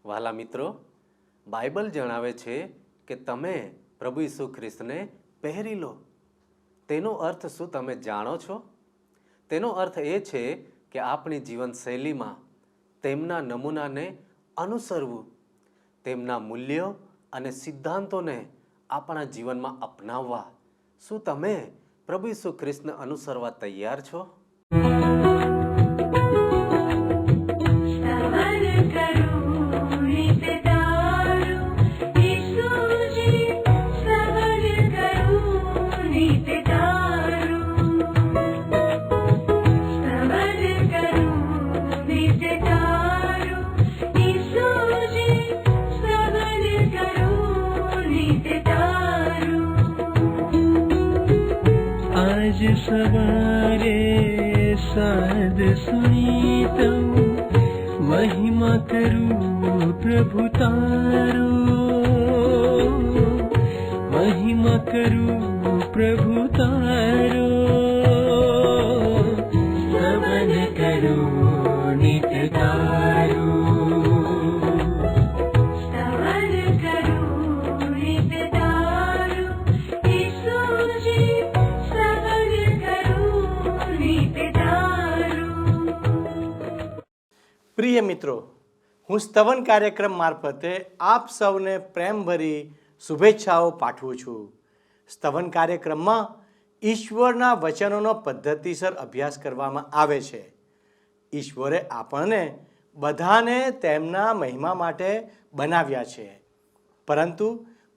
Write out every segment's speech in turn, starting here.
વહાલા મિત્રો, બાઇબલ જણાવે છે કે તમે પ્રભુ ઈસુ ખ્રિસ્તને પહેરી લો. તેનો અર્થ શું તમે જાણો છો? તેનો અર્થ એ છે કે આપણી જીવનશૈલીમાં તેમના નમૂનાને અનુસરવું, તેમના મૂલ્યો અને સિદ્ધાંતોને આપણા જીવનમાં અપનાવવા. શું તમે પ્રભુ ઈસુ ખ્રિસ્તને અનુસરવા તૈયાર છો? आज सवारे साध सुनी तऊ महिमा करूं प्रभु तारो, महिमा करूं प्रभु तारो, स्तवन करूं नित्य तारो. પ્રિય મિત્રો, હું સ્તવન કાર્યક્રમ મારફતે આપ સૌને પ્રેમભરી શુભેચ્છાઓ પાઠવું છું. સ્તવન કાર્યક્રમમાં ઈશ્વરના વચનોનો પદ્ધતિસર અભ્યાસ કરવામાં આવે છે. ઈશ્વરે આપણને બધાને તેમના મહિમા માટે બનાવ્યા છે, પરંતુ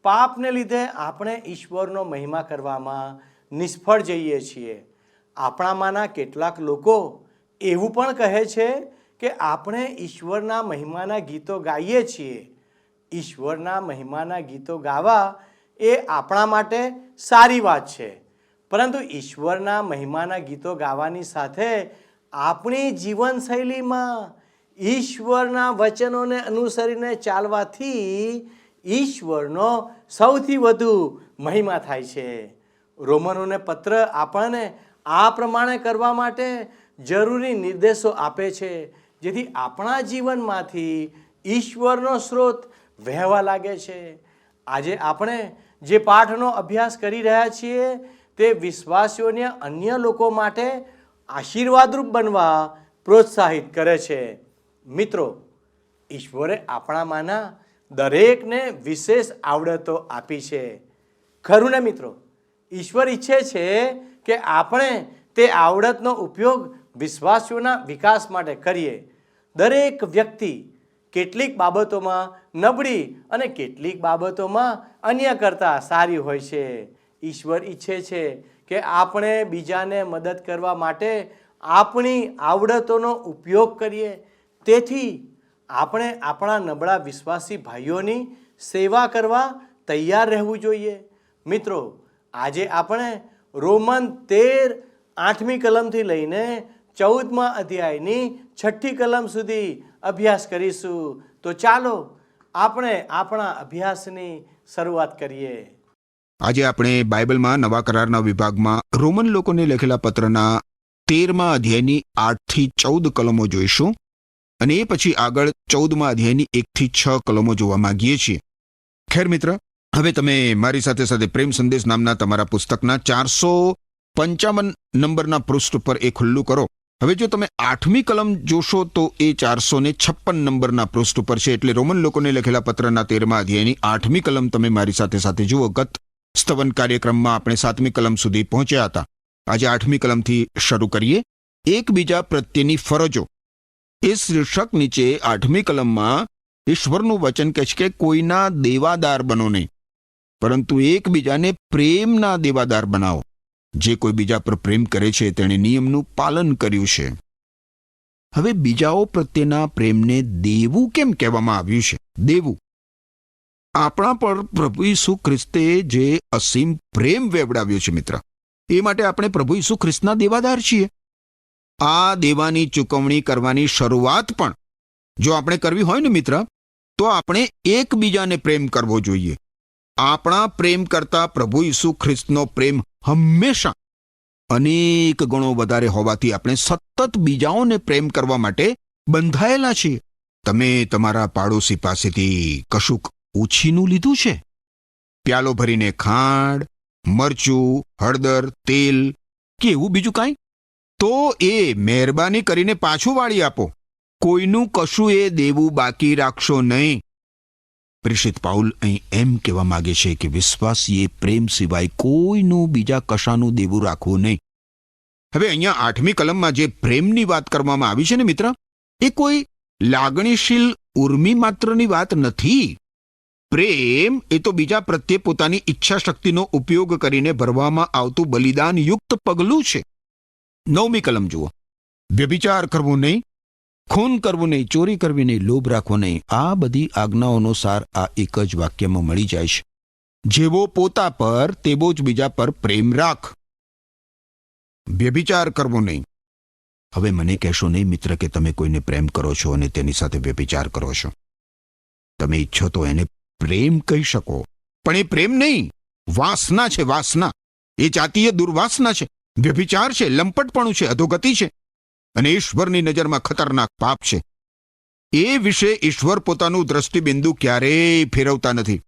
પાપને લીધે આપણે ઈશ્વરનો મહિમા કરવામાં નિષ્ફળ જઈએ છીએ. આપણામાંના કેટલાક લોકો એવું પણ કહે છે કે આપણે ઈશ્વરના મહિમાના ગીતો ગાઈએ છીએ. ઈશ્વરના મહિમાના ગીતો ગાવા એ આપણા માટે સારી વાત છે, પરંતુ ઈશ્વરના મહિમાના ગીતો ગાવાની સાથે આપણી જીવનશૈલીમાં ઈશ્વરના વચનોને અનુસરીને ચાલવાથી ઈશ્વરનો સૌથી વધુ મહિમા થાય છે. રોમનોને પત્ર આપણને આ પ્રમાણે કરવા માટે જરૂરી નિર્દેશો આપે છે, જેથી આપણા જીવનમાંથી ઈશ્વરનો સ્ત્રોત વહેવા લાગે છે. આજે આપણે જે પાઠનો અભ્યાસ કરી રહ્યા છીએ તે વિશ્વાસીઓને અન્ય લોકો માટે આશીર્વાદરૂપ બનવા પ્રોત્સાહિત કરે છે. મિત્રો, ઈશ્વરે આપણામાંના દરેકને વિશેષ આવડતો આપી છે, ખરું ને મિત્રો? ઈશ્વર ઈચ્છે છે કે આપણે તે આવડતનો ઉપયોગ વિશ્વાસીઓના વિકાસ માટે કરીએ. દરેક વ્યક્તિ કેટલીક બાબતોમાં નબળી અને કેટલીક બાબતોમાં અન્ય કરતાં સારી હોય છે. ઈશ્વર ઈચ્છે છે કે આપણે બીજાને મદદ કરવા માટે આપણી આવડતોનો ઉપયોગ કરીએ. તેથી આપણે આપણા નબળા વિશ્વાસી ભાઈઓની સેવા કરવા તૈયાર રહેવું જોઈએ. મિત્રો, આજે આપણે રોમન 13:8મી કલમથી લઈને 14મા અધ્યાયની 6ઠ્ઠી કલમ સુધી અભ્યાસ કરીશું. તો ચાલો આપણે આપણા અભ્યાસની શરૂઆત કરીએ. આજે આપણે બાઇબલમાં નવા કરારના વિભાગમાં રોમન લોકોને લખેલા પત્રના 13મા અધ્યાયની 8 થી 14 કલમો જોઈશું, અને એ પછી આગળ 14મા અધ્યાયની 1 થી 6 કલમો જોવા માંગીએ છીએ. ખેર મિત્ર, હવે તમે મારી સાથે સાથે પ્રેમ સંદેશ નામના તમારા પુસ્તકના 455 નંબરના પૃષ્ઠ પર એ ખુલ્લું કરો. હવે જો તમે 8મી કલમ જોશો તો એ 456 નંબરના પૃષ્ઠ પર છે. એટલે રોમન લોકોને લખેલા પત્રના 13મા અધ્યાયની 8મી કલમ તમે મારી સાથે સાથે જુઓ. ગત સ્તવન કાર્યક્રમમાં આપણે 7મી કલમ સુધી પહોંચ્યા હતા. આજે 8મી કલમથી શરૂ કરીએ. એકબીજા પ્રત્યેની ફરજો. એ શીર્ષક નીચે 8મી કલમમાં ઈશ્વરનું વચન કહે છે કે કોઈના દેવાદાર બનો નહીં, પરંતુ એકબીજાને પ્રેમના દેવાદાર બનાવો. જે કોઈ બીજા પર પ્રેમ કરે છે તેણે નિયમનું પાલન કર્યું છે. હવે બીજાઓ પ્રત્યેના પ્રેમને દેવું કેમ કહેવામાં આવ્યું છે? દેવું. આપણા પર પ્રભુ ઈસુ ખ્રિસ્તે જે અસીમ પ્રેમ વેવડાવ્યો છે મિત્ર, એ માટે આપણે પ્રભુ ઈસુ ખ્રિસ્તના દેવાદાર છીએ. આ દેવાની ચૂકવણી કરવાની શરૂઆત પણ જો આપણે કરવી હોય ને મિત્ર, તો આપણે એકબીજાને પ્રેમ કરવો જોઈએ. આપણા પ્રેમ કરતા પ્રભુ ઈસુ ખ્રિસ્તનો પ્રેમ હંમેશા અનેક ગણો વધારે હોવાથી આપણે સતત બીજાઓને પ્રેમ કરવા માટે બંધાયેલા છીએ. તમે તમારા પાડોશી પાસેથી કશુંક ઓછીનું લીધું છે? પ્યાલો ભરીને ખાંડ, મરચું, હળદર, તેલ કે એવું બીજું કાંઈ? તો એ મહેરબાની કરીને પાછું વાળી આપો. કોઈનું કશું એ દેવું બાકી રાખશો નહીં. પ્રેષિત પાઉલ અહીં એમ કહેવા માંગે છે કે વિશ્વાસીએ પ્રેમ સિવાય કોઈનું બીજા કશાનું દેવું રાખવું નહીં. હવે અહીંયા 8મી કલમમાં જે પ્રેમની વાત કરવામાં આવી છે ને મિત્ર, એ કોઈ લાગણીશીલ ઉર્મી માત્રની વાત નથી. પ્રેમ એ તો બીજા પ્રત્યે પોતાની ઈચ્છા શક્તિનો ઉપયોગ કરીને ભરવામાં આવતું બલિદાનયુક્ત પગલું છે. 9મી કલમ જુઓ. વ્યભિચાર કરવો નહીં, ખૂન કરવું નહીં, ચોરી કરવી નહીં, લોભ રાખવો નહીં. આ બધી આજ્ઞાઓનો સાર આ એક જ વાક્યમાં મળી જાય છે. જેવો પોતા પર તેવો જ બીજા પર પ્રેમ રાખ. વ્યભિચાર કરવો નહીં. હવે મને કહેશો નહીં મિત્ર કે તમે કોઈને પ્રેમ કરો છો અને તેની સાથે વ્યભિચાર કરો છો. તમે ઈચ્છો તો એને પ્રેમ કહી શકો, પણ એ પ્રેમ નહીં, વાસના છે. વાસના એ જાતીય દુર્વાસના છે, વ્યભિચાર છે, લંપટપણું છે, અધોગતિ છે અને ઈશ્વરની નજરમાં ખતરનાક પાપ છે. એ વિશે ઈશ્વર પોતાનું દ્રષ્ટિબિંદુ ક્યારેય ફેરવતા નથી.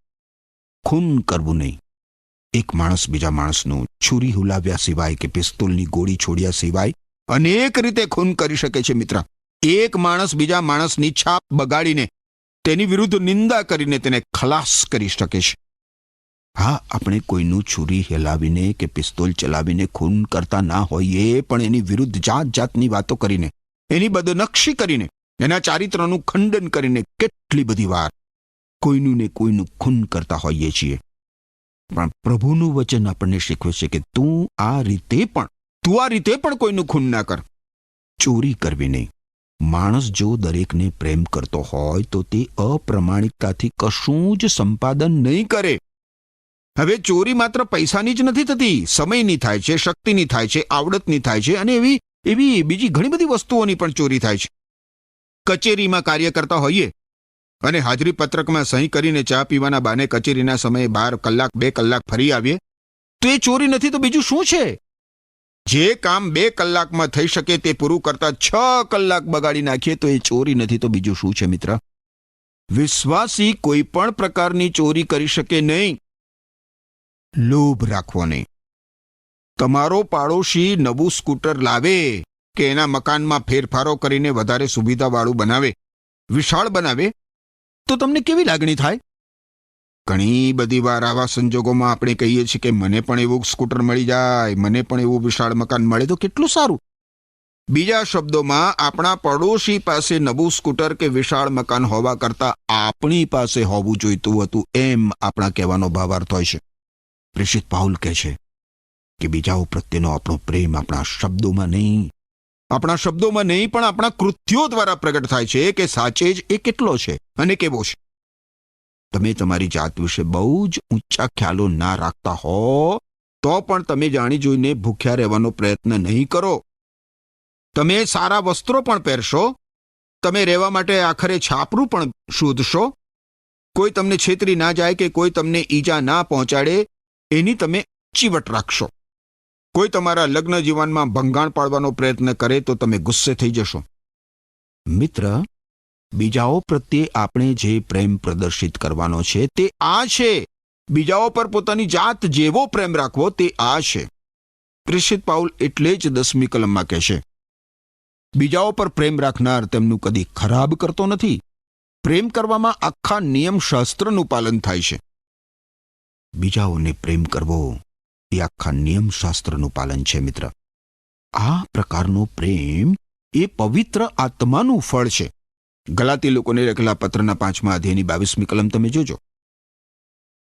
ખૂન કરવું નહીં. એક માણસ બીજા માણસનું છુરી હુલાવ્યા સિવાય કે પિસ્તોલની ગોળી છોડ્યા સિવાય અનેક રીતે ખૂન કરી શકે છે મિત્ર. એક માણસ બીજા માણસની છાપ બગાડીને તેની વિરુદ્ધ નિંદા કરીને તેને ખલાસ કરી શકે છે. હા, આપણે કોઈનું છુરી હેલાવીને કે પિસ્તોલ ચલાવીને ખૂન કરતા ના હોઈએ, પણ એની વિરુદ્ધ જાત જાતની વાતો કરીને, એની બદનક્ષી કરીને, એના ચારિત્રનું ખંડન કરીને કેટલી બધી વાર કોઈનું ને કોઈનું ખૂન કરતા હોઈએ છીએ. પણ પ્રભુનું વચન આપણને શીખવે છે કે તું આ રીતે પણ કોઈનું ખૂન ના કર. ચોરી કરવી નહીં. માણસ જો દરેકને પ્રેમ કરતો હોય તો તે અપ્રમાણિકતાથી કશું જ સંપાદન નહીં કરે. હવે ચોરી માત્ર પૈસાની જ નથી થતી, સમયની થાય છે, શક્તિની થાય છે, આવડતની થાય છે અને એવી બીજી ઘણી બધી વસ્તુઓની પણ ચોરી થાય છે. કચેરીમાં કાર્ય કરતા હોઈએ અને હાજરી પત્રકમાં સહી કરીને ચા પીવાના બાને કચેરીના સમયે 12 કલાક 2 કલાક ફરી આવીએ તો એ ચોરી નથી તો બીજું શું છે? જે કામ 2 કલાકમાં થઈ શકે તે પૂરું કરતા 6 કલાક બગાડી નાખીએ તો એ ચોરી નથી તો બીજું શું છે મિત્ર? વિશ્વાસી કોઈ પણ પ્રકારની ચોરી કરી શકે નહીં. લોભ રાખવો નહીં. તમારો પાડોશી નવું સ્કૂટર લાવે કે એના મકાનમાં ફેરફારો કરીને વધારે સુવિધાવાળું બનાવે, વિશાળ બનાવે, તો તમને કેવી લાગણી થાય? ઘણી બધી વાર આવા સંજોગોમાં આપણે કહીએ છીએ કે મને પણ એવું સ્કૂટર મળી જાય, મને પણ એવું વિશાળ મકાન મળે તો કેટલું સારું. બીજા શબ્દોમાં, આપણા પડોશી પાસે નવું સ્કૂટર કે વિશાળ મકાન હોવા કરતાં આપણી પાસે હોવું જોઈતું હતું, એમ આપણા કહેવાનો ભાવાર્થ હોય છે. પ્રેષિત પાઉલ કહે છે કે બીજાઓ પ્રત્યેનો આપણો પ્રેમ આપણા શબ્દોમાં નહીં પણ આપણા કૃત્યો દ્વારા પ્રગટ થાય છે કે સાચે જ એ કેટલો છે અને કેવો છે. તમે તમારી જાત વિશે બહુ જ ઊંચા ખ્યાલો ના રાખતા હો તો પણ તમે જાણી જોઈને ભૂખ્યા રહેવાનો પ્રયત્ન નહીં કરો. તમે સારા વસ્ત્રો પણ પહેરશો, તમે રહેવા માટે આખરે છાપરું પણ શોધશો. કોઈ તમને છેતરી ના જાય કે કોઈ તમને ઈજા ના પહોંચાડે એની તમે ચીવટ રાખશો. કોઈ તમારા લગ્ન જીવનમાં ભંગાણ પાડવાનો પ્રયત્ન કરે તો તમે ગુસ્સે થઈ જશો. મિત્ર, બીજાઓ પ્રત્યે આપણે જે પ્રેમ પ્રદર્શિત કરવાનો છે તે આ છે. બીજાઓ પર પોતાની જાત જેવો પ્રેમ રાખવો તે આ છે. પ્રેષિત પાઉલ એટલે જ 10મી કલમમાં કહે છે, બીજાઓ પર પ્રેમ રાખનાર તેમનું કદી ખરાબ કરતો નથી. પ્રેમ કરવામાં આખા નિયમશાસ્ત્રનું પાલન થાય છે. બીજાઓને પ્રેમ કરવો એ આખા નિયમશાસ્ત્રનું પાલન છે મિત્ર. આ પ્રકારનો પ્રેમ એ પવિત્ર આત્માનું ફળ છે. ગલાતી લોકોને લખેલા પત્રના 5મા અધ્યાયની 22મી કલમ તમે જોજો.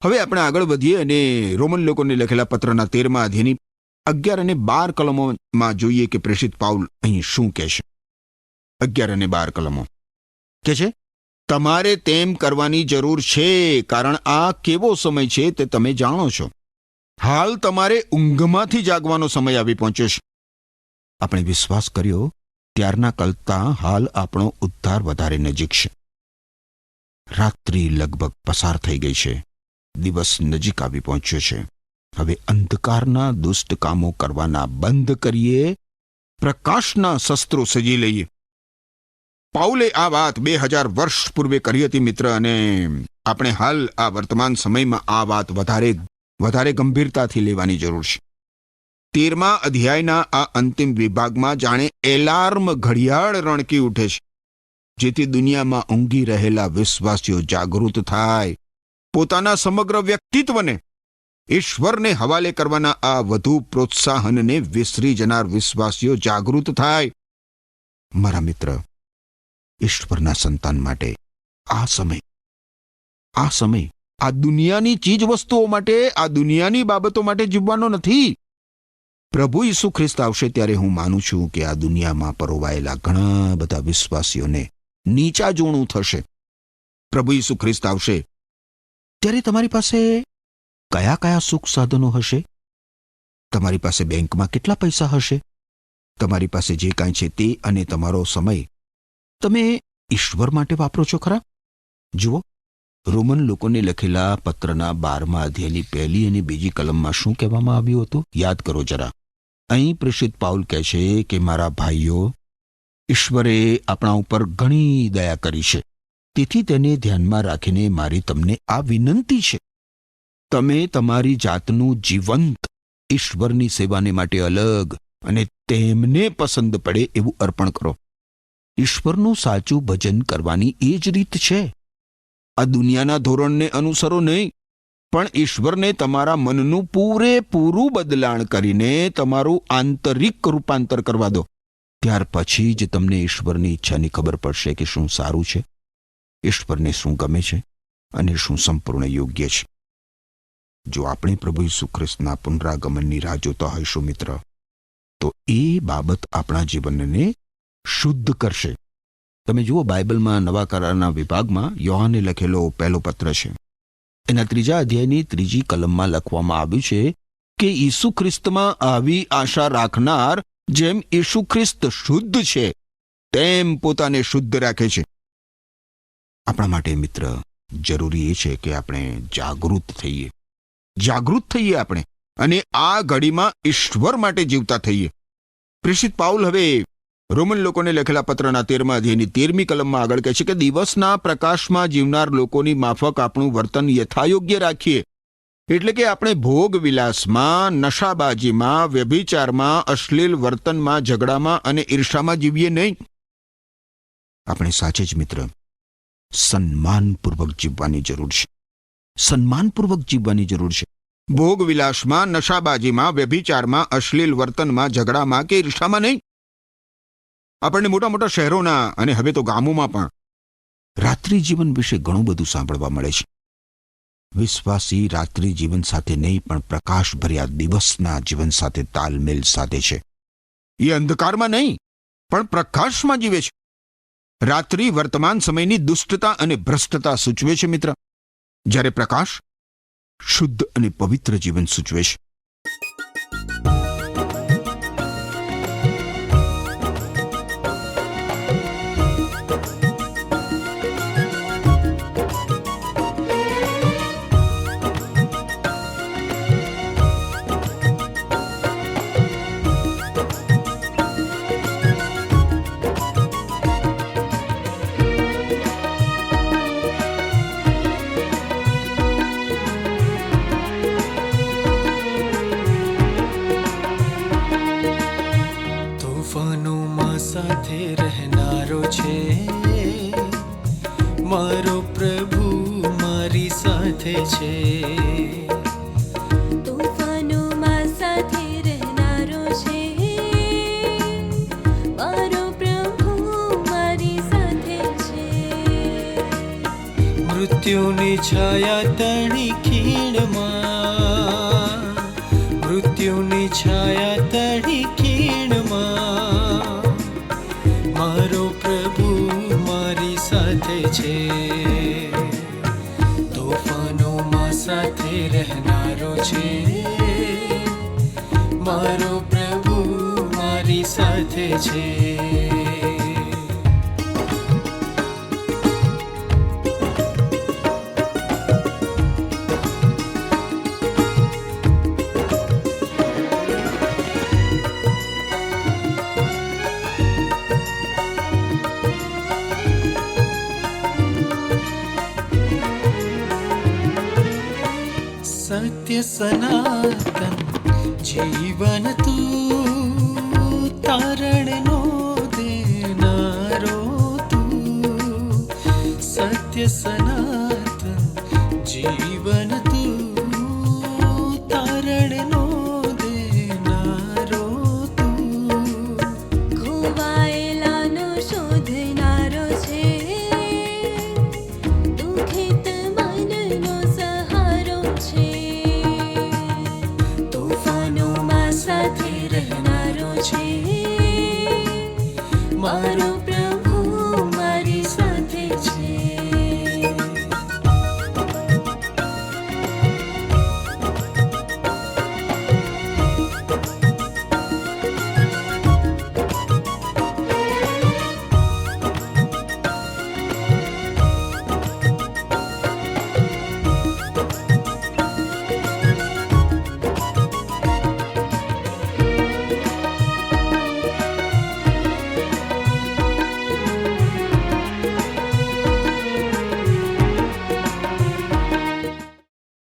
હવે આપણે આગળ વધીએ અને રોમન લોકોને લખેલા પત્રના 13મા અધ્યાયની 11 અને 12 કલમોમાં જોઈએ કે પ્રેષિત પાઉલ અહીં શું કહે છે. 11 અને 12 કલમો કે છે, તમારે તેમ કરવાની જરૂર છે, કારણ આ કેવો સમય છે તે તમે જાણો છો. હાલ તમારે ઊંઘમાંથી જાગવાનો સમય આવી પહોંચ્યો છે. આપણે વિશ્વાસ કર્યો ત્યારના કરતાં હાલ આપણો ઉદ્ધાર વધારે નજીક છે. રાત્રિ લગભગ પસાર થઈ ગઈ છે, દિવસ નજીક આવી પહોંચ્યો છે. હવે અંધકારના દુષ્ટ કામો કરવાના બંધ કરીએ, પ્રકાશના શસ્ત્રો સજી લઈએ. પાઉલે આ વાત 2000 વર્ષ પૂર્વે કરી હતી મિત્ર, અને આપણે હાલ આ વર્તમાન સમયમાં આ વાત વધારે ગંભીરતાથી લેવાની જરૂર છે. 13મા અધ્યાયના આ અંતિમ વિભાગમાં જાણે એલાર્મ ઘડિયાળ રણકી ઉઠે છે, જેથી દુનિયામાં ઊંઘી રહેલા વિશ્વાસીઓ જાગૃત થાય, પોતાના સમગ્ર વ્યક્તિત્વને ઈશ્વરને હવાલે કરવાના આ વધુ પ્રોત્સાહનને વિસરી જનાર વિશ્વાસીઓ જાગૃત થાય. મારા મિત્ર, ઈશ્વરના સંતાન માટે આ સમય આ દુનિયાની ચીજ વસ્તુઓ માટે, આ દુનિયાની બાબતો માટે જીવવાનો નથી. પ્રભુ ઈસુ ખ્રિસ્ત આવશે ત્યારે હું માનું છું કે આ દુનિયામાં પરોવાયેલા ઘણા બધા વિશ્વાસીઓને નીચા જોણું થશે. પ્રભુ ઈસુ ખ્રિસ્ત આવશે ત્યારે તમારી પાસે કયા સુખ સાધનો હશે? તમારી પાસે બેંકમાં કેટલા પૈસા હશે? તમારી પાસે જે કાંઈ છે તે અને તમારો સમય તમે ઈશ્વર માટે વાપરો છો ખરા? જુઓ, રોમન લોકોને લખેલા પત્રના 12મા અધ્યાયની 1લી અને 2જી કલમમાં શું કહેવામાં આવ્યું હતું? યાદ કરો જરા. અહીં પ્રેષિત પાઉલ કહે છે કે મારા ભાઈઓ, ઈશ્વરે આપણા ઉપર ઘણી દયા કરી છે, તેથી તેને ધ્યાનમાં રાખીને મારી તમને આ વિનંતી છે, તમે તમારી જાતનું જીવંત ઈશ્વરની સેવાને માટે અલગ અને તેમને પસંદ પડે એવું અર્પણ કરો. ઈશ્વરનું સાચું ભજન કરવાની એ જ રીત છે. આ દુનિયાના ધોરણને અનુસરો નહીં, પણ ઈશ્વરને તમારા મનનું પૂરેપૂરું બદલાણ કરીને તમારું આંતરિક રૂપાંતર કરવા દો. ત્યાર પછી જ તમને ઈશ્વરની ઈચ્છાની ખબર પડશે કે શું સારું છે, ઈશ્વરને શું ગમે છે અને શું સંપૂર્ણ યોગ્ય છે. જો આપણે પ્રભુ ઈસુ ખ્રિસ્તના પુનરાગમનની રાહ જોતા હોઈશું મિત્ર, તો એ બાબત આપણા જીવનને શુદ્ધ કરશે. તમે જુઓ, બાઇબલમાં નવા કરારના વિભાગમાં યોહાને લખેલો પહેલો પત્ર છે, એના 3જા અધ્યાયની 3જી કલમમાં લખવામાં આવ્યું છે કે ઈસુ ખ્રિસ્તમાં આવી આશા રાખનાર જેમ ઈસુ ખ્રિસ્ત શુદ્ધ છે તેમ પોતાને શુદ્ધ રાખે છે. આપણા માટે મિત્ર જરૂરી એ છે કે આપણે જાગૃત થઈએ આપણે, અને આ ઘડીમાં ઈશ્વર માટે જીવતા થઈએ. પ્રેષિત પાઉલ હવે રોમન લોકોને લખેલા પત્રના 13મા અધ્યાયની 13મી કલમમાં આગળ કહે છે કે દિવસના પ્રકાશમાં જીવનાર લોકોની માફક આપણું વર્તન યથાયોગ્ય રાખીએ. એટલે કે આપણે ભોગ વિલાસમાં, નશાબાજીમાં, વ્યભિચારમાં, અશ્લીલ વર્તનમાં, ઝઘડામાં અને ઈર્ષામાં જીવીએ નહીં. આપણે સાચે જ મિત્ર સન્માનપૂર્વક જીવવાની જરૂર છે. ભોગ વિલાસમાં, નશાબાજીમાં, વ્યભિચારમાં, અશ્લીલ વર્તનમાં, ઝઘડામાં કે ઈર્ષામાં નહીં. આપણને મોટા શહેરોના અને હવે તો ગામોમાં પણ રાત્રિ જીવન વિશે ઘણું બધું સાંભળવા મળે છે. વિશ્વાસી રાત્રિ જીવન સાથે નહીં પણ પ્રકાશ ભર્યા દિવસના જીવન સાથે તાલમેલ સાધે છે. એ અંધકારમાં નહીં પણ પ્રકાશમાં જીવે છે. રાત્રિ વર્તમાન સમયની દુષ્ટતા અને ભ્રષ્ટતા સૂચવે છે મિત્ર, જ્યારે પ્રકાશ શુદ્ધ અને પવિત્ર જીવન સૂચવે છે. સાથે રહેનારો છે મારો પ્રભુ, મારી સાથે છે. તોફાનોમાં સાથે રહેનારો છે મારો પ્રભુ, મારી સાથે છે. મૃત્યુની છાયા તણી ખીણમાં, મૃત્યુની છાયા તણી ખીણમાં મારો પ્રભુ મારી સાથે છે. તોફાનોમાં સાથે રહેનારો છે મારો પ્રભુ, મારી સાથે છે. સત્ય સનાતન જીવન તું, તારણનો દેનારો તું. સત્ય સનાતન જીવન તું, તારણનો દેનારો તું. ખોવાયેલાનો શોધનારો છે, દુઃખિત મનનો સહારો છે. તોફાનોમાં સાથે રહેનારો છે, મારો પ્રભુ મારી સાથે છે.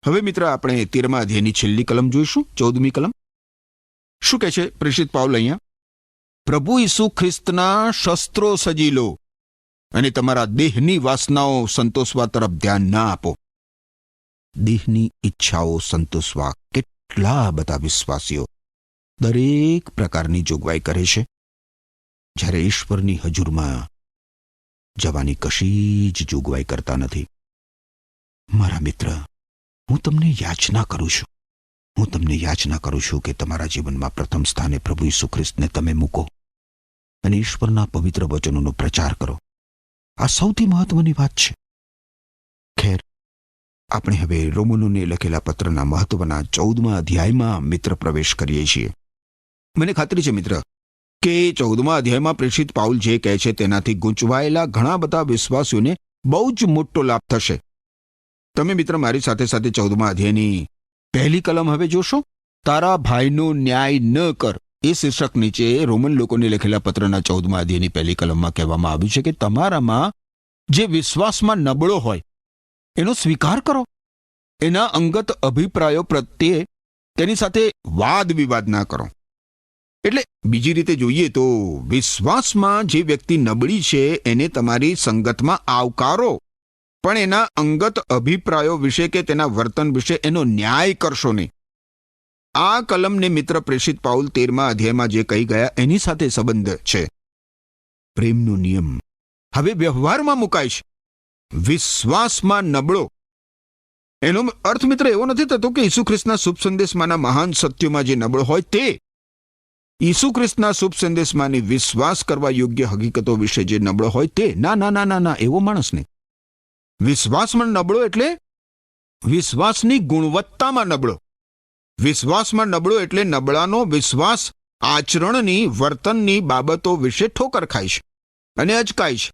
હવે મિત્ર આપણે 13મા અધ્યાયની છેલ્લી કલમ જોઈશું, 14મી કલમ. શું કહે છે પ્રેષિત પાઉલ અહીંયા? પ્રભુ ઈસુ ખ્રિસ્તના શસ્ત્રો સજી લો અને તમારા દેહની વાસનાઓ સંતોષવા તરફ ધ્યાન ના આપો. દેહની ઈચ્છાઓ સંતોષવા કેટલા બધા વિશ્વાસીઓ દરેક પ્રકારની જોગવાઈ કરે છે, જ્યારે ઈશ્વરની હજુરમાં જવાની કશી જ જોગવાઈ કરતા નથી. મારા મિત્ર, હું તમને યાચના કરું છું કે તમારા જીવનમાં પ્રથમ સ્થાને પ્રભુ ઈસુ ખ્રિસ્તને તમે મૂકો અને ઈશ્વરના પવિત્ર વચનોનો પ્રચાર કરો. આ સૌથી મહત્વની વાત છે. ખેર, આપણે હવે રોમનોને લખેલા પત્રના મહત્વના 14મા અધ્યાયમાં મિત્ર પ્રવેશ કરીએ છીએ. મને ખાતરી છે મિત્ર કે 14મા અધ્યાયમાં પ્રેષિત પાઉલ જે કહે છે તેનાથી ગૂંચવાયેલા ઘણા બધા વિશ્વાસીઓને બહુ જ મોટો લાભ થશે. તમે મિત્ર મારી સાથે સાથે 14મા અધ્યાયની પહેલી કલમ હવે જોશો. તારા ભાઈનો ન્યાય ન કર એ શીર્ષક નીચે રોમન લોકોને લખેલા પત્રના 14મા અધ્યાયની પહેલી કલમમાં કહેવામાં આવ્યું છે કે તમારામાં જે વિશ્વાસમાં નબળો હોય એનો સ્વીકાર કરો. એના અંગત અભિપ્રાયો પ્રત્યે તેની સાથે વાદ વિવાદ ના કરો. એટલે બીજી રીતે જોઈએ તો વિશ્વાસમાં જે વ્યક્તિ નબળી છે એને તમારી સંગતમાં આવકારો, પણ એના અંગત અભિપ્રાયો વિશે કે તેના વર્તન વિશે એનો ન્યાય કરશો નહીં. આ કલમને મિત્ર પ્રેષિત પાઉલ 13મા અધ્યાયમાં જે કહી ગયા એની સાથે સંબંધ છે. પ્રેમનો નિયમ હવે વ્યવહારમાં મુકાય છે. વિશ્વાસમાં નબળો એનો અર્થ મિત્ર એવો નથી થતો કે ઈસુ ખ્રિસ્તના શુભ સંદેશમાંના મહાન સત્યોમાં જે નબળો હોય તે. ઈસુ ખ્રિસ્તના શુભ સંદેશમાંની વિશ્વાસ કરવા યોગ્ય હકીકતો વિશે જે નબળો હોય તે. ના ના ના ના ના, એવો માણસ નહીં. વિશ્વાસમાં નબળો એટલે વિશ્વાસની ગુણવત્તામાં નબળો. વિશ્વાસમાં નબળો એટલે નબળાનો વિશ્વાસ આચરણની વર્તનની બાબતો વિશે ઠોકર ખાય છે અને અચકાય છે.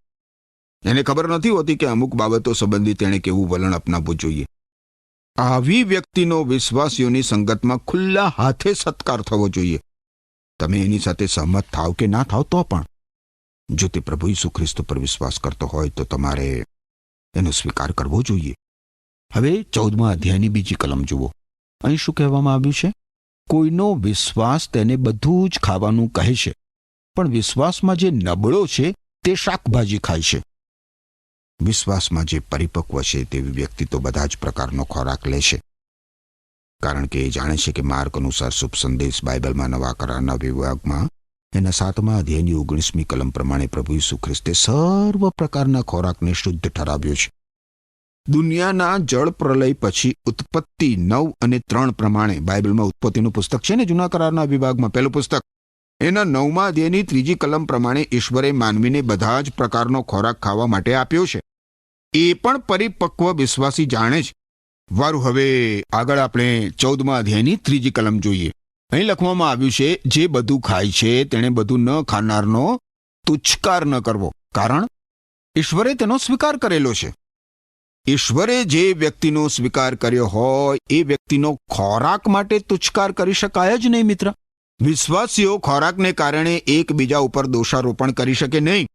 એને ખબર નથી હોતી કે અમુક બાબતો સંબંધી તેણે કેવું વલણ અપનાવવું જોઈએ. આવી વ્યક્તિનો વિશ્વાસીઓની સંગતમાં ખુલ્લા હાથે સત્કાર થવો જોઈએ. તમે એની સાથે સહમત થાવ કે ના થાવ તો પણ જો તે પ્રભુ ઈસુ ખ્રિસ્ત પર વિશ્વાસ કરતો હોય તો તમારે એનો સ્વીકાર કરવો જોઈએ. હવે 14મા અધ્યાયની બીજી કલમ જુઓ. અહીં શું કહેવામાં આવ્યું છે? કોઈનો વિશ્વાસ તેને બધું જ ખાવાનું કહે છે, પણ વિશ્વાસમાં જે નબળો છે તે શાકભાજી ખાય છે. વિશ્વાસમાં જે પરિપક્વ છે તેવી વ્યક્તિ તો બધા જ પ્રકારનો ખોરાક લે છે, કારણ કે એ જાણે છે કે માર્ક અનુસાર શુભ સંદેશ બાઇબલમાં નવા કરારના વિભાગમાં એના 7મા અધ્યાયની 19મી કલમ પ્રમાણે પ્રભુ ઈસુ ખ્રિસ્તે સર્વ પ્રકારના ખોરાકને શુદ્ધ ઠરાવ્યો છે. દુનિયાના જળ પ્રલય પછી ઉત્પત્તિ 9 અને 3 પ્રમાણે બાઇબલમાં ઉત્પત્તિનું પુસ્તક છે ને જૂના કરારના વિભાગમાં પહેલું પુસ્તક, એના 9મા અધ્યાયની 3જી કલમ પ્રમાણે ઈશ્વરે માનવીને બધા જ પ્રકારનો ખોરાક ખાવા માટે આપ્યો છે. એ પણ પરિપક્વ વિશ્વાસી જાણે છે. વારું, હવે આગળ આપણે 14મા અધ્યાયની 3જી કલમ જોઈએ. અહીં લખવામાં આવ્યું છે, જે બધું ખાય છે તેણે બધું ન ખાનારનો તુચ્છકાર ન કરવો, કારણ ઈશ્વરે તેનો સ્વીકાર કરેલો છે. ઈશ્વરે જે વ્યક્તિનો સ્વીકાર કર્યો હોય એ વ્યક્તિનો ખોરાક માટે તુચ્છકાર કરી શકાય જ નહીં મિત્ર. વિશ્વાસીઓ ખોરાકને કારણે એકબીજા ઉપર દોષારોપણ કરી શકે નહીં.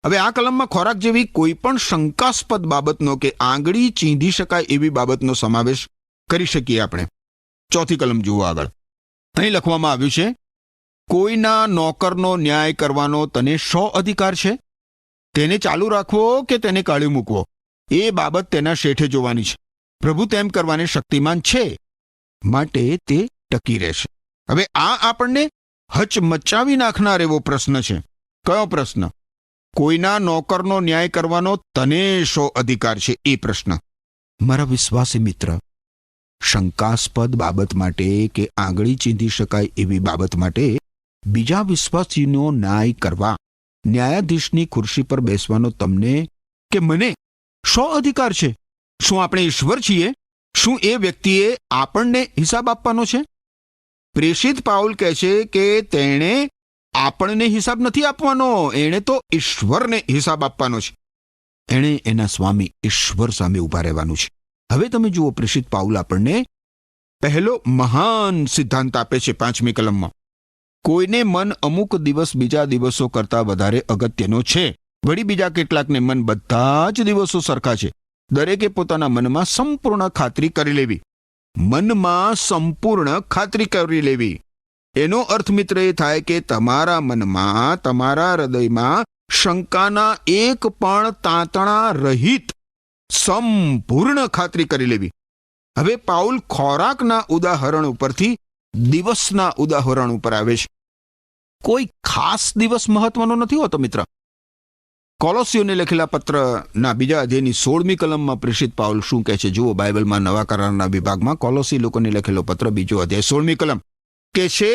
હવે આ કલમમાં ખોરાક જેવી કોઈ પણ શંકાસ્પદ બાબતનો કે આંગળી ચીંધી શકાય એવી બાબતનો સમાવેશ કરી શકીએ આપણે? ચોથી કલમ જુઓ આગળ. અહીં લખવામાં આવ્યું છે, કોઈના નોકરનો ન્યાય કરવાનો તને શો અધિકાર છે? તેને ચાલુ રાખવો કે તેને કાઢી મૂકવો, એ બાબત તેના શેઠે જોવાની છે. પ્રભુ તેમ કરવાને શક્તિમાન છે, માટે તે ટકી રહેશે. હવે આ આપણને હચમચાવી નાખનાર એવો પ્રશ્ન છે. કયો પ્રશ્ન? કોઈના નોકરનો ન્યાય કરવાનો તને શો અધિકાર છે, એ પ્રશ્ન. મારા વિશ્વાસી મિત્ર, શંકાસ્પદ બાબત માટે કે આંગળી ચીંધી શકાય એવી બાબત માટે બીજા વિશ્વાસીનો ન્યાય કરવા ન્યાયાધીશની ખુરશી પર બેસવાનો તમને કે મને શો અધિકાર છે? શું આપણે ઈશ્વર છીએ? શું એ વ્યક્તિએ આપણને હિસાબ આપવાનો છે? પ્રેષિત પાઉલ કહે છે કે તેણે આપણને હિસાબ નથી આપવાનો, એણે તો ઈશ્વરને હિસાબ આપવાનો છે. એણે એના સ્વામી ઈશ્વર સામે ઊભા રહેવાનું છે. હવે તમે જુઓ, પ્રેષિત પાઉલ આપણને પહેલો મહાન સિદ્ધાંત આપે છે 5મી કલમમાં. કોઈને મન અમુક દિવસ બીજા દિવસો કરતા વધારે અગત્યનો છે. વળી બીજા કેટલાકને મન બધા જ દિવસો સરખા છે. દરેકે પોતાના મનમાં સંપૂર્ણ ખાતરી કરી લેવી. મનમાં સંપૂર્ણ ખાતરી કરી લેવી એનો અર્થ મિત્ર એ થાય કે તમારા મનમાં, તમારા હૃદયમાં શંકાના એક પણ તાંતણા રહિત સંપૂર્ણ ખાતરી કરી લેવી. હવે પાઉલ ખોરાકના ઉદાહરણ ઉપરથી દિવસના ઉદાહરણ ઉપર આવે છે. કોઈ ખાસ દિવસ મહત્વનો નથી હોતો મિત્ર. કોલોસીઓને લખેલા પત્રના 2 અધ્યાયની 16મી કલમમાં પ્રેષિત પાઉલ શું કહે છે? જુઓ, બાઇબલમાં નવા કરારના વિભાગમાં કોલોસી લોકોને લખેલો પત્ર 2 અધ્યાય 16મી કલમ કે છે,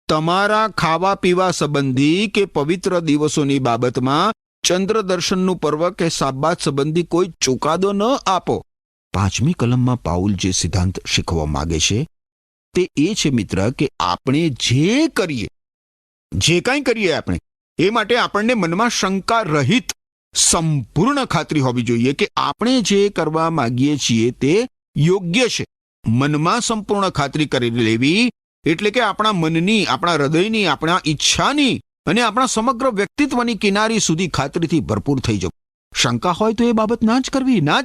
તમારા ખાવા પીવા સંબંધી કે પવિત્ર દિવસોની બાબતમાં ચંદ્ર દર્શનનું પર્વ કે સાબાત સંબંધી કોઈ ચુકાદો ન આપો. 5મી કલમમાં પાઉલ જે સિદ્ધાંત શીખવા માંગે છે તે એ છે મિત્ર કે આપણે જે કરીએ, જે કાંઈ કરીએ આપણે, એ માટે આપણને મનમાં શંકા રહિત સંપૂર્ણ ખાતરી હોવી જોઈએ કે આપણે જે કરવા માંગીએ છીએ તે યોગ્ય છે. મનમાં સંપૂર્ણ ખાતરી કરી લેવી એટલે કે આપણા મનની, આપણા હૃદયની, આપણા ઈચ્છાની અને આપણા સમગ્ર વ્યક્તિત્વની કિનારી સુધી ખાતરીથી ભરપૂર થઈ જવું. શંકા હોય તો એ બાબત ના જ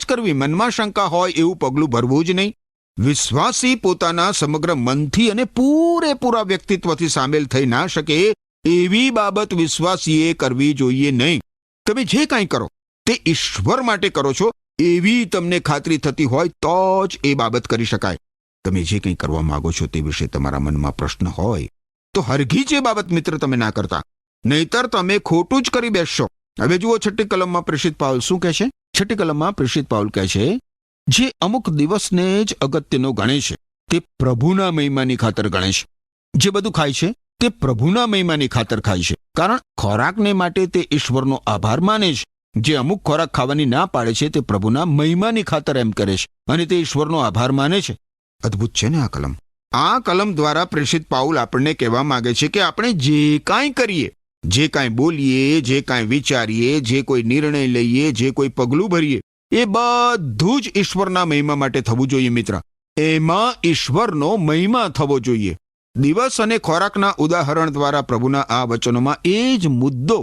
કરવી. મનમાં શંકા હોય એવું પગલું ભરવું જ નહીં. વિશ્વાસી પોતાના સમગ્ર મનથી અને પૂરેપૂરા વ્યક્તિત્વથી સામેલ થઈ ના શકે એવી બાબત વિશ્વાસીએ કરવી જોઈએ નહીં. તમે જે કાંઈ કરો તે ઈશ્વર માટે કરો છો એવી તમને ખાતરી થતી હોય તો જ એ બાબત કરી શકાય. તમે જે કંઈ કરવા માંગો છો તે વિશે તમારા મનમાં પ્રશ્ન હોય તો હરગીજ એ બાબત મિત્ર તમે ના કરતા, નહીતર તમે ખોટું જ કરી બેસશો. હવે જુઓ, 6ઠી કલમમાં પ્રેષિત પાઉલ શું કહે છે? 6ઠી કલમમાં પ્રેષિત પાઉલ કહે છે, જે અમુક દિવસને જ અગત્યનો ગણે છે તે પ્રભુના મહિમાની ખાતર ગણે છે. જે બધું ખાય છે તે પ્રભુના મહિમાની ખાતર ખાય છે, કારણ ખોરાકને માટે તે ઈશ્વરનો આભાર માને છે. જે અમુક ખોરાક ખાવાની ના પાડે છે તે પ્રભુના મહિમાની ખાતર એમ કરે છે અને તે ઈશ્વરનો આભાર માને છે. અદ્ભુત છે ને આ કલમ? આ કલમ દ્વારા પ્રેષિત પાઉલ આપણને કહેવા માંગે છે કે આપણે જે કાંઈ કરીએ, જે કાંઈ બોલીએ, જે કાંઈ વિચારીએ, જે કોઈ નિર્ણય લઈએ, જે કોઈ પગલું ભરીએ, એ બધું જ ઈશ્વરના મહિમા માટે થવું જોઈએ મિત્ર. એમાં ઈશ્વરનો મહિમા થવો જોઈએ. દિવસ અને ખોરાકના ઉદાહરણ દ્વારા પ્રભુના આ વચનોમાં એ જ મુદ્દો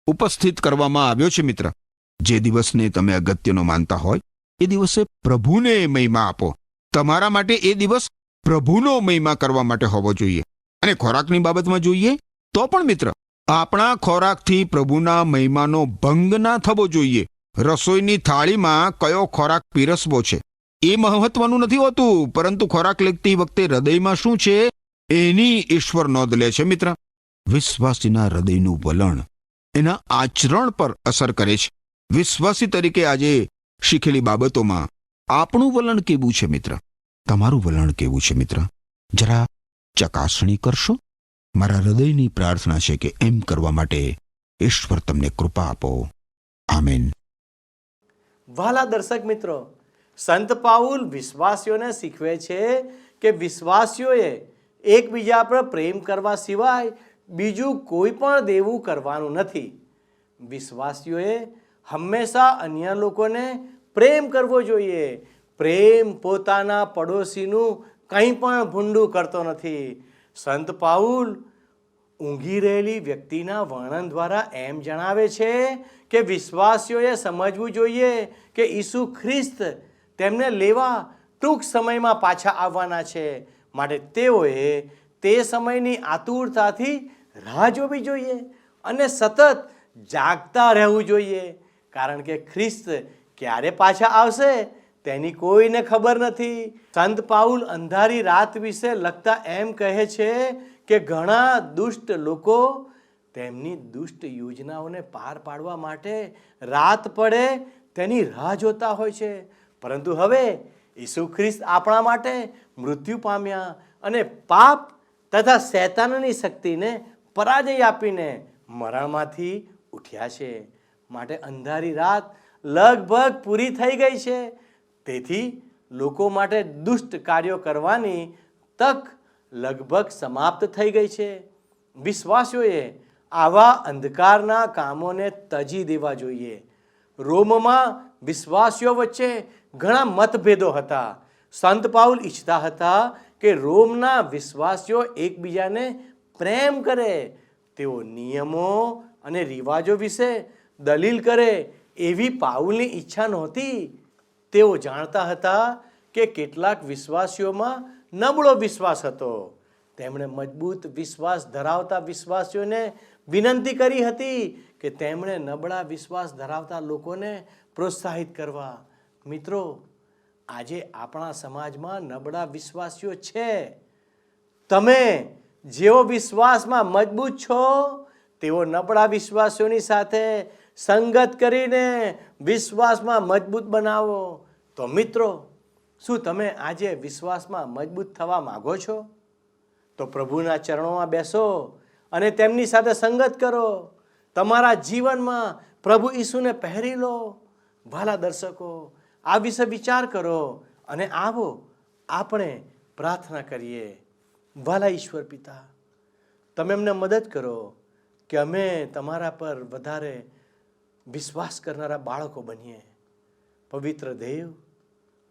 ઉપસ્થિત કરવામાં આવ્યો છે મિત્ર. જે દિવસને તમે અગત્યનો માનતા હોય એ દિવસે પ્રભુને મહિમા આપો. તમારા માટે એ દિવસ પ્રભુનો મહિમા કરવા માટે હોવો જોઈએ. અને ખોરાકની બાબતમાં જોઈએ તો પણ મિત્ર, આપણા ખોરાકથી પ્રભુના મહિમાનો ભંગ ના થવો જોઈએ. રસોઈની થાળીમાં કયો ખોરાક પીરસવો છે એ મહત્વનું નથી હોતું, પરંતુ ખોરાક લેતી વખતે હૃદયમાં શું છે એની ઈશ્વર નોંધ લે છે મિત્ર. વિશ્વાસીના હૃદયનું વલણ એના આચરણ પર અસર કરે છે. વિશ્વાસી તરીકે આજે શીખેલી બાબતોમાં આપણું વલણ કેવું છે મિત્ર? તમારું વલણ કેવું છે મિત્ર? જરા ચકાસણી કરશો? મારા હૃદયની પ્રાર્થના છે કે એમ કરવા માટે ઈશ્વર તમને કૃપા આપો. આમેન. વહાલા દર્શક મિત્રો, સંત પાઉલ વિશ્વાસીઓને શીખવે છે કે વિશ્વાસીઓએ એકબીજા પર પ્રેમ કરવા સિવાય બીજું કોઈ પણ દેવું કરવાનું નથી. વિશ્વાસીઓએ હંમેશા અન્ય લોકોને પ્રેમ કરવો જોઈએ. પ્રેમ પોતાના પડોશીનું કંઈ પણ ભૂંડું કરતો નથી. સંત પાઉલ ઊંઘી રહેલી વ્યક્તિના વર્ણન દ્વારા એમ જણાવે છે કે વિશ્વાસીઓએ સમજવું જોઈએ કે ઈસુ ખ્રિસ્ત તેમને લેવા ટૂંક સમયમાં પાછા આવવાના છે. માટે તેઓએ તે સમયની આતુરતાથી રાહ જોવી જોઈએ અને સતત જાગતા રહેવું જોઈએ, કારણ કે ખ્રિસ્ત ક્યારે પાછા આવશે તેની કોઈને ખબર નથી. સંત પાઉલ અંધારી રાત વિશે લખતા એમ કહે છે કે ઘણા દુષ્ટ લોકો તેમની દુષ્ટ યોજનાઓને પાર પાડવા માટે રાત પડે તેની રાહ જોતા હોય છે. પરંતુ હવે ઈસુ ખ્રિસ્ત આપણા માટે મૃત્યુ પામ્યા અને પાપ તથા શૈતાનની શક્તિને પરાજય આપીને મરણમાંથી ઉઠ્યા છે. માટે અંધારી રાત લગભગ પૂરી થઈ ગઈ છે. તેથી લોકો માટે દુષ્ટ કાર્યો કરવાની તક લગભગ સમાપ્ત થઈ ગઈ છે. વિશ્વાસીઓએ આવા અંધકારના કામોને તજી દેવા જોઈએ. રોમમાં વિશ્વાસીઓ વચ્ચે ઘણા મતભેદો હતા. સંત પાઉલ ઈચ્છતા હતા કે રોમના વિશ્વાસીઓ એકબીજાને પ્રેમ કરે, તેઓ નિયમો અને રિવાજો વિશે દલીલ કરે એવી પાઉલની ઈચ્છા નહોતી. તેઓ જાણતા હતા કે કેટલાક વિશ્વાસીઓમાં નબળો વિશ્વાસ હતો. તેમણે મજબૂત વિશ્વાસ ધરાવતા વિશ્વાસીઓને વિનંતી કરી હતી કે તેમણે નબળા વિશ્વાસ ધરાવતા લોકોને પ્રોત્સાહિત કરવા. મિત્રો, આજે આપણા સમાજમાં નબળા વિશ્વાસીઓ છે. તમે જેઓ વિશ્વાસમાં મજબૂત છો તેઓ નબળા વિશ્વાસીઓની સાથે સંગત કરીને વિશ્વાસમાં મજબૂત બનાવો. તો મિત્રો, શું તમે આજે વિશ્વાસમાં મજબૂત થવા માંગો છો? તો પ્રભુના ચરણોમાં બેસો અને તેમની સાથે સંગત કરો. તમારા જીવનમાં પ્રભુ ઈસુને પહેરી લો. વાલા દર્શકો, આ વિશે વિચાર કરો અને આવો આપણે પ્રાર્થના કરીએ. વાલા ઈશ્વર પિતા, તમે અમને મદદ કરો કે અમે તમારા પર વધારે વિશ્વાસ કરનારા બાળકો બનીએ. પવિત્ર દેવ,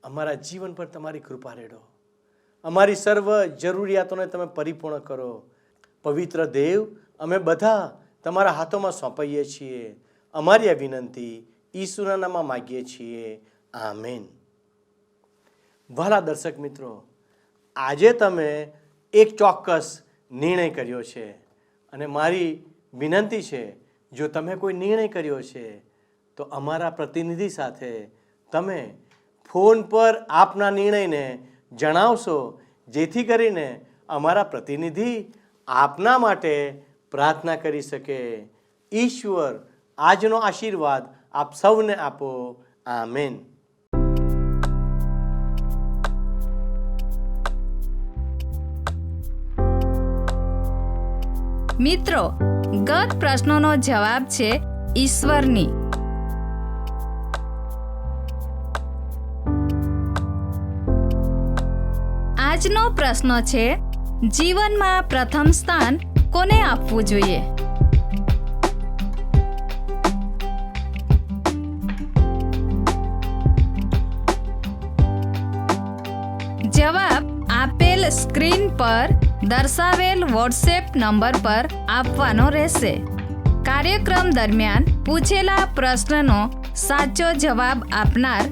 અમારા જીવન પર તમારી કૃપા રેડો. અમારી સર્વ જરૂરિયાતોને તમે પરિપૂર્ણ કરો. પવિત્ર દેવ, અમે બધા તમારા હાથોમાં સોંપાઈએ છીએ. અમારી આ વિનંતી ઈસુના નામમાં માગીએ છીએ. આમેન. વાલા દર્શક મિત્રો, આજે તમે એક ચોક્કસ નિર્ણય કર્યો છે અને મારી વિનંતી છે, જો તમે કોઈ નિર્ણય કર્યો છે તો અમારા પ્રતિનિધિ સાથે તમે ફોન પર આપના નિર્ણયને જણાવશો, જેથી કરીને અમારા પ્રતિનિધિ આપના માટે પ્રાર્થના કરી શકે. ઈશ્વર આજનો આશીર્વાદ આપ સૌને આપો. આમેન. મિત્રો, ગત પ્રશ્નોનો જવાબ છે ઈશ્વરની. આજનો પ્રશ્ન છે, જીવનમાં પ્રથમ સ્થાન કોને આપવું જોઈએ? જવાબ આપેલ સ્ક્રીન પર દર્શાવેલ વોટ્સએપ નંબર પર આપવાનો રહેશે. કાર્યક્રમ દરમિયાન પૂછેલા પ્રશ્નનો સાચો જવાબ આપનાર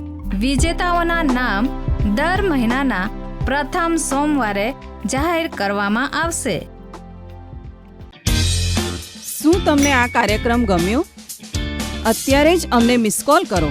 વિજેતાઓના નામ દર મહિનાના પ્રથમ સોમવારે જાહેર કરવામાં આવશે. શું તમને આ કાર્યક્રમ ગમ્યો? અત્યારે જ અમને મિસ કોલ કરો.